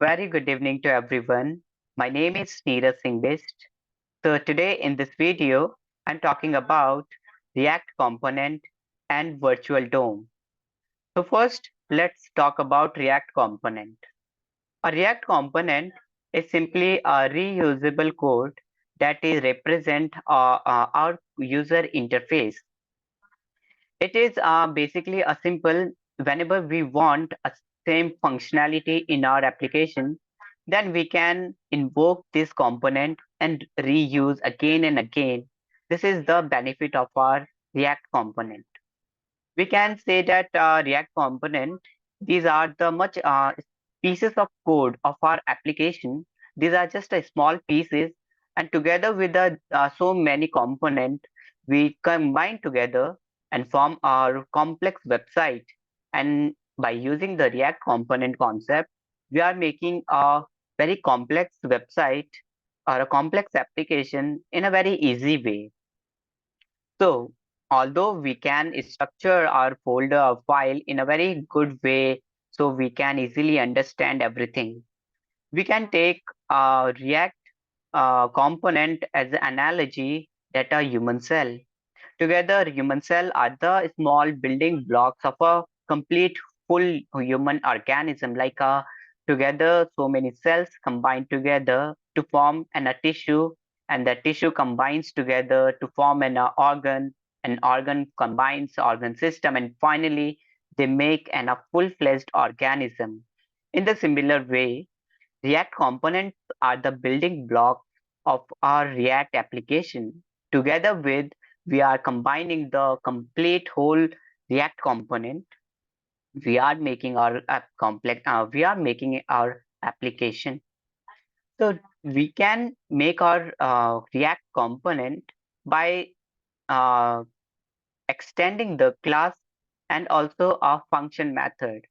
Very good evening to everyone. My name is Neeraj Singh Bist. So today in this video, I'm talking about React component and virtual DOM. So first, let's talk about React component. A React component is simply a reusable code that is represent our user interface. It is basically a simple whenever we want a same functionality in our application, then we can invoke this component and reuse again and again. This is the benefit of our React component. We can say that React component, these are the much pieces of code of our application. These are just a small pieces, and together with the so many component, we combine together and form our complex website. And by using the React component concept, we are making a very complex website or a complex application in a very easy way. So, although we can structure our folder or file in a very good way, so we can easily understand everything, we can take a React component as an analogy that a human cell. Together, human cell are the small building blocks of a complete full human organism. Together, so many cells combine together to form a tissue, and the tissue combines together to form organ. An organ combines organ system, and finally, they make a full-fledged organism. In the similar way, React components are the building blocks of our React application. Together with, we are combining the complete whole React component. We are making our app complex. We are making our application. So we can make our React component by uh, extending the class and also a function method.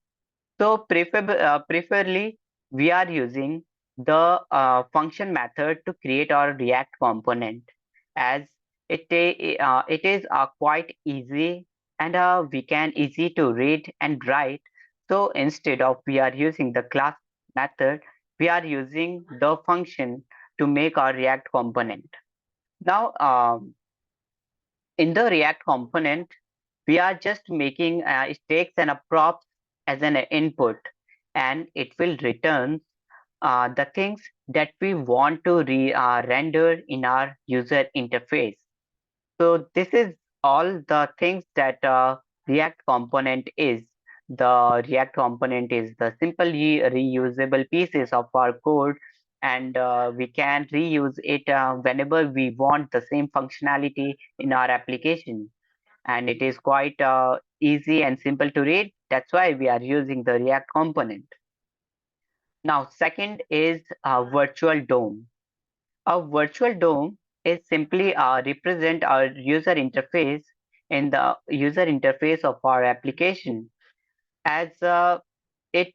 So preferably, we are using the function method to create our React component, as it is quite easy, and we can easy to read and write. So instead of we are using the class method, we are using the function to make our React component. Now, in the React component, we are just making it takes an props as an input, and it will return the things that we want to render in our user interface. So this is all the things that React component is. The React component is the simply reusable pieces of our code, and we can reuse it whenever we want the same functionality in our application. And it is quite easy and simple to read. That's why we are using the React component. Now, second is a virtual DOM. A virtual DOM is simply represent our user interface in the user interface of our application. As it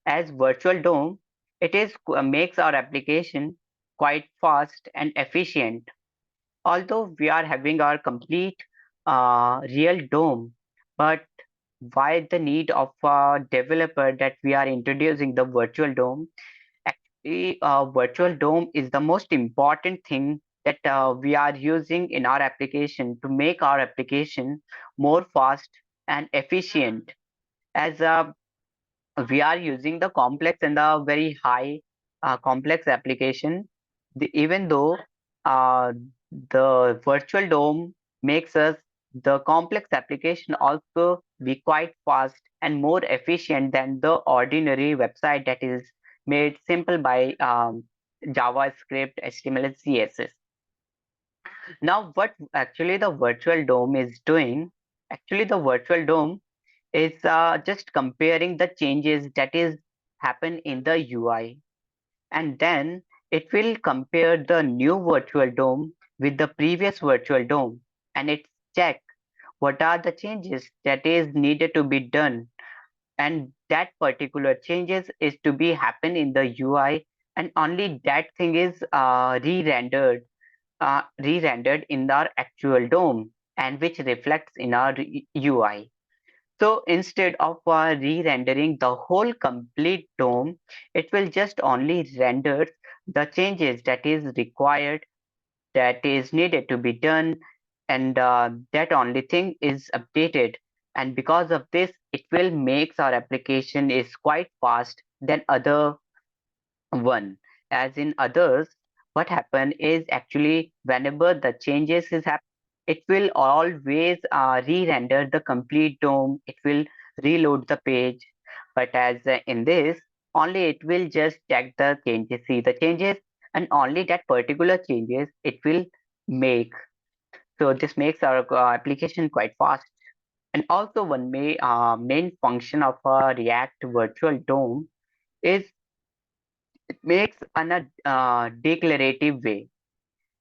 as virtual DOM, it is makes our application quite fast and efficient. Although we are having our complete real DOM, but why the need of a developer that we are introducing the virtual DOM? Actually, virtual DOM is the most important thing that we are using in our application to make our application more fast and efficient. As we are using the complex and the very high complex application, even though uh, the virtual DOM makes us the complex application also be quite fast and more efficient than the ordinary website that is made simple by JavaScript, HTML, and CSS. Now, what actually the virtual DOM is doing? Actually, the virtual DOM is just comparing the changes that is happen in the UI, and then it will compare the new virtual DOM with the previous virtual DOM, and it check what are the changes that is needed to be done, and that particular changes is to be happen in the UI, and only that thing is re-rendered in our actual DOM, and which reflects in our UI. So instead of re-rendering the whole complete DOM, it will just only render the changes that is required, that is needed to be done, and that only thing is updated. And because of this, it will make our application is quite fast than other one. As in others, what happen is actually whenever the changes is happen, it will always re-render the complete DOM. It will reload the page. But as in this, only it will just check the changes, see the changes, and only that particular changes it will make. So this makes our application quite fast. And also one main function of a React virtual DOM is it makes on a declarative way.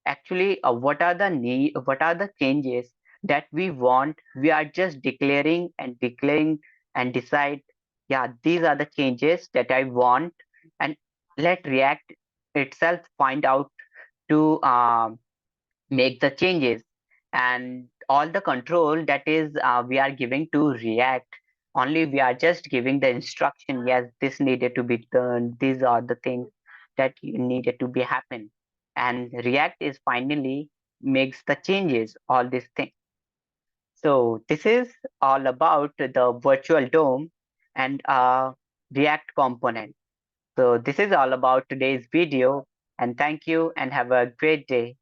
Actually, what are the changes that we want? We are just declaring and decide, yeah, these are the changes that I want, and let React itself find out to make the changes, and all the control that is we are giving to React, only we are just giving the instruction, yes, this needed to be done, these are the things that needed to be happen, and React is finally makes the changes, all these things. So this is all about the virtual DOM and React component. So this is all about today's video, and thank you and have a great day.